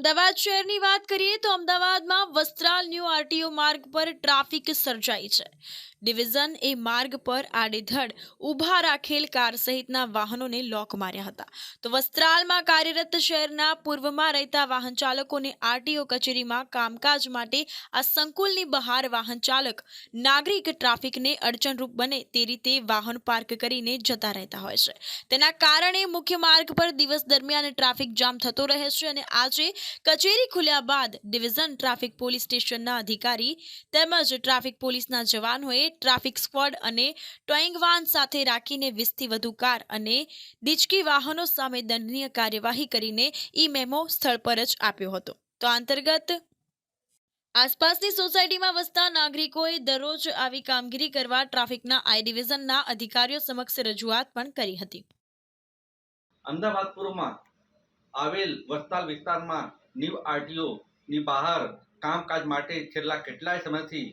અમદાવાદ શહેરની વાત કરીએ તો અમદાવાદમાં વસ્ત્રાલ ન્યૂ આરટીઓ માર્ગ પર ટ્રાફિક સર્જાઈ છે। ડિવિઝન એ માર્ગ પર આડેધડ ઊભા રાખેલ કાર સહિતના વાહનોને લોક માર્યા હતા। તો વસ્ત્રાલમાં કાર્યરત શહેરના પૂર્વમાં રહેતા વાહન ચાલકોને આરટીઓ કચેરીમાં કામકાજ માટે આ સંકુલની બહાર વાહન ચાલક નાગરિક ટ્રાફિકને અડચણરૂપ બને તે રીતે વાહન પાર્ક કરીને જતા રહેતા હોય છે। તેના કારણે મુખ્ય માર્ગ પર દિવસ દરમિયાન ટ્રાફિક જામ થતો રહે છે અને આજે કચેરી ખુલ્યા બાદ ડિવિઝન ટ્રાફિક પોલીસ સ્ટેશનના અધિકારી તેમજ ટ્રાફિક પોલીસના જવાનોએ ટ્રાફિક સ્ક્વોડ અને ટોઈંગ વાન સાથે રાખીને 20થી વધુ કાર અને દીચકી વાહનો સામે દંડનીય કાર્યવાહી કરીને ઈ મેમો સ્થળ પર જ આપ્યો હતો। તો આ અંતર્ગત આસપાસની સોસાયટીમાં વસતા નાગરિકોએ દરરોજ આવી કામગીરી કરવા ટ્રાફિકના આઈ ડિવિઝનના અધિકારીઓ સમક્ષ રજૂઆત પણ કરી હતી। અમદાવાદ પૂર્વમાં આવેલ વસ્ત્રાલ વિસ્તારમાં ન્યૂ આરટીઓ ની બહાર કામકાજ માટે છેલ્લા કેટલાય સમયથી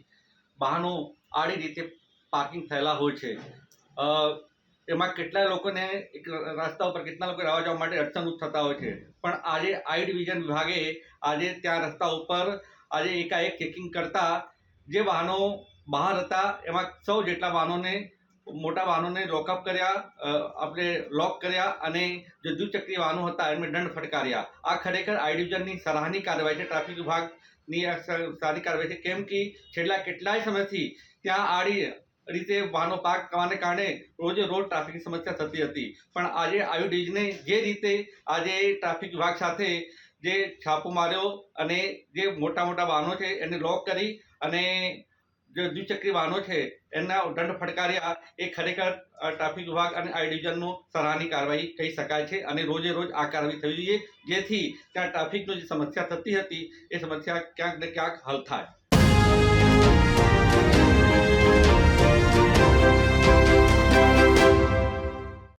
વાહનો આડી રીતે પાર્કિંગ થયેલા હોય છે। એમાં કેટલાય લોકોને રસ્તા ઉપર કેટલા લોકો આવવા જવા માટે અડચણરૂપ થતા હોય છે, પણ આજે આઈ ડિવિઝન વિભાગે આજે ત્યાં રસ્તા ઉપર આજે એકાએક ચેકિંગ કરતા જે વાહનો બહાર હતા એમાં 100 જેટલા વાહનોને મોટા વાહનોને લોકઅપ કર્યા, આપણે લોક કર્યા અને જે દ્વિચક્રી વાહનો હતા એમને દંડ ફટકાર્યા। આ ખરેખર આઈ ડિવિઝનની સરાહનીય કાર્યવાહી છે, ટ્રાફિક વિભાગની સરાહનીય કાર્યવાહી છે, કેમ કે છેલ્લા કેટલાય સમયથી ત્યાં આડી રીતે વાહનો પાર્ક કરવાને કારણે રોજે રોજ ટ્રાફિકની સમસ્યા થતી હતી, પણ આજે આઈ ડિવિઝને જે રીતે આજે ટ્રાફિક વિભાગ સાથે જે છાપો માર્યો અને જે મોટા મોટા વાહનો છે એને લોક કરી અને જે દ્વિચક્રી વાહનો છે એના દંડ ફટકાર્યા, એ ખરેખર ટ્રાફિક વિભાગ અને આઈ ડિવિઝનનો સરાહનીય કાર્યવાહી કહી શકાય છે અને રોજે રોજ આ કાર્યવાહી થવી જોઈએ, જેથી ત્યાં ટ્રાફિકની જે સમસ્યા થતી હતી એ સમસ્યા ક્યાંક ને ક્યાંક હલ થાય।